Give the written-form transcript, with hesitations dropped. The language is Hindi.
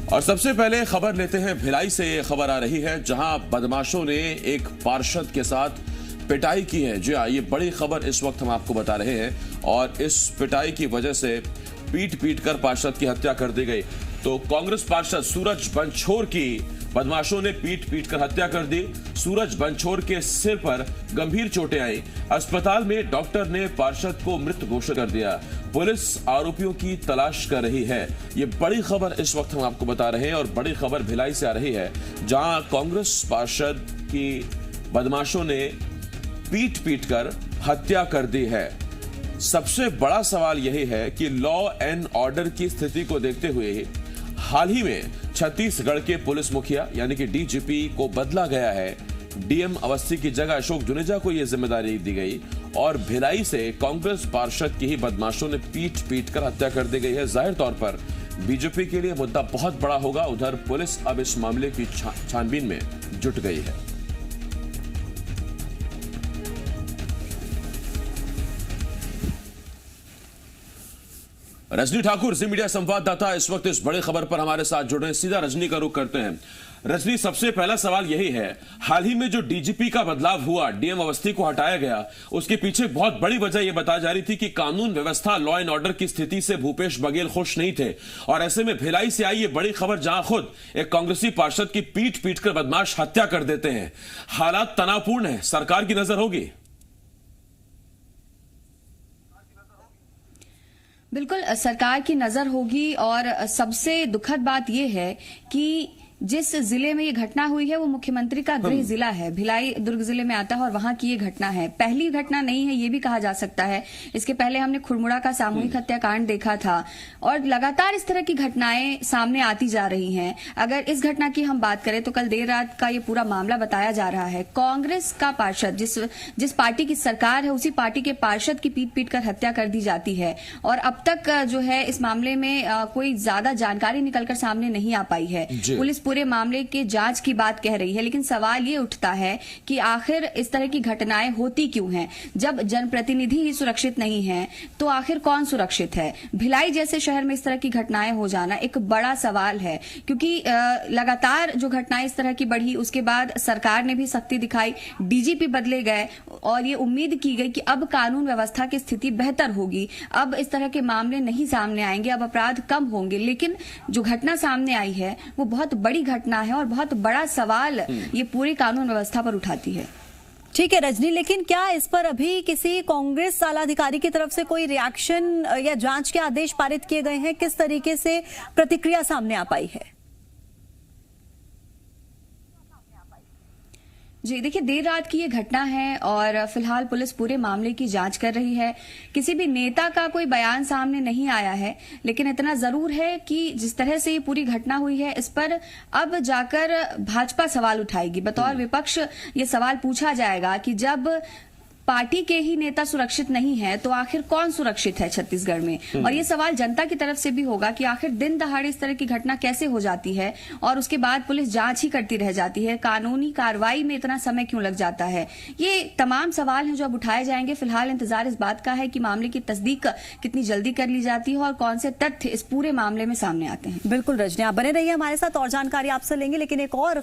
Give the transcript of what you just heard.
और सबसे पहले खबर लेते हैं भिलाई से। ये खबर आ रही है जहां बदमाशों ने एक पार्षद के साथ पिटाई की है। जी हाँ, ये बड़ी खबर इस वक्त हम आपको बता रहे हैं और इस पिटाई की वजह से पीट कर पार्षद की हत्या कर दी गई। तो कांग्रेस पार्षद सूरज बनछोर की बदमाशों ने पीट कर हत्या कर दी। सूरज बनछोर के सिर पर गंभीर चोटें आई। अस्पताल में डॉक्टर ने पार्षद को मृत घोषित कर दिया। पुलिस आरोपियों की तलाश कर रही है। ये बड़ी खबर इस वक्त हम आपको बता रहे हैं और बड़ी खबर भिलाई से आ रही है जहां कांग्रेस पार्षद की बदमाशों ने पीट कर हत्या कर दी है। सबसे बड़ा सवाल यही है कि लॉ एंड ऑर्डर की स्थिति को देखते हुए हाल ही में छत्तीसगढ़ के पुलिस मुखिया यानी कि डीजीपी को बदला गया है। डीएम अवस्थी की जगह अशोक जुनेजा को यह जिम्मेदारी दी गई और भिलाई से कांग्रेस पार्षद की ही बदमाशों ने पीट कर हत्या कर दी गई है। जाहिर तौर पर बीजेपी के लिए मुद्दा बहुत बड़ा होगा। उधर पुलिस अब इस मामले की छानबीन में जुट गई है। रजनी ठाकुर जी मीडिया संवाददाता इस वक्त इस बड़ी खबर पर हमारे साथ जुड़ रहे हैं। सीधा रजनी का रुख करते हैं। रजनी, सबसे पहला सवाल यही है, हाल ही में जो डीजीपी का बदलाव हुआ, डीएम अवस्थी को हटाया गया, उसके पीछे बहुत बड़ी वजह यह बताई जा रही थी कि कानून व्यवस्था लॉ एंड ऑर्डर की स्थिति से भूपेश बघेल खुश नहीं थे। और ऐसे में भिलाई से आई ये बड़ी खबर जहां खुद एक कांग्रेसी पार्षद की पीट कर बदमाश हत्या कर देते हैं। हालात तनावपूर्ण है, सरकार की नजर होगी। बिल्कुल सरकार की नजर होगी और सबसे दुखद बात यह है कि जिस जिले में ये घटना हुई है वो मुख्यमंत्री का गृह जिला है। भिलाई दुर्ग जिले में आता है और वहां की ये घटना है। पहली घटना नहीं है ये भी कहा जा सकता है। इसके पहले हमने खुड़मुड़ा का सामूहिक हत्याकांड देखा था और लगातार इस तरह की घटनाएं सामने आती जा रही हैं। अगर इस घटना की हम बात करें तो कल देर रात का ये पूरा मामला बताया जा रहा है। कांग्रेस का पार्षद जिस पार्टी की सरकार है उसी पार्टी के पार्षद की पीट कर हत्या कर दी जाती है और अब तक जो है इस मामले में कोई ज्यादा जानकारी निकलकर सामने नहीं आ पाई है। पुलिस पूरे मामले के जांच की बात कह रही है, लेकिन सवाल ये उठता है कि आखिर इस तरह की घटनाएं होती क्यों हैं? जब जनप्रतिनिधि ही सुरक्षित नहीं हैं, तो आखिर कौन सुरक्षित है? भिलाई जैसे शहर में इस तरह की घटनाएं हो जाना एक बड़ा सवाल है, क्योंकि लगातार जो घटनाएं इस तरह की बढ़ी, उसके बाद सरकार ने भी सख्ती दिखाई, डीजीपी बदले गए और ये उम्मीद की गई कि अब कानून व्यवस्था की स्थिति बेहतर होगी, अब इस तरह के मामले नहीं सामने आएंगे, अब अपराध कम होंगे। लेकिन जो घटना सामने आई है वो बहुत बड़ी घटना है और बहुत बड़ा सवाल ये पूरी कानून व्यवस्था पर उठाती है। ठीक है रजनी, लेकिन क्या इस पर अभी किसी कांग्रेस आलाधिकारी की तरफ से कोई रिएक्शन या जांच के आदेश पारित किए गए हैं? किस तरीके से प्रतिक्रिया सामने आ पाई है? जी देखिए, देर रात की ये घटना है और फिलहाल पुलिस पूरे मामले की जांच कर रही है। किसी भी नेता का कोई बयान सामने नहीं आया है, लेकिन इतना जरूर है कि जिस तरह से ये पूरी घटना हुई है इस पर अब जाकर भाजपा सवाल उठाएगी। बतौर विपक्ष ये सवाल पूछा जाएगा कि जब पार्टी के ही नेता सुरक्षित नहीं है तो आखिर कौन सुरक्षित है छत्तीसगढ़ में? और ये सवाल जनता की तरफ से भी होगा कि आखिर दिन दहाड़े इस तरह की घटना कैसे हो जाती है और उसके बाद पुलिस जांच ही करती रह जाती है, कानूनी कार्रवाई में इतना समय क्यों लग जाता है? ये तमाम सवाल हैं जो अब उठाए जाएंगे। फिलहाल इंतजार इस बात का है कि मामले की तस्दीक कितनी जल्दी कर ली जाती है और कौन से तथ्य इस पूरे मामले में सामने आते हैं। बिल्कुल रजनी, आप बने रहिए हमारे साथ और जानकारी आपसे लेंगे, लेकिन एक और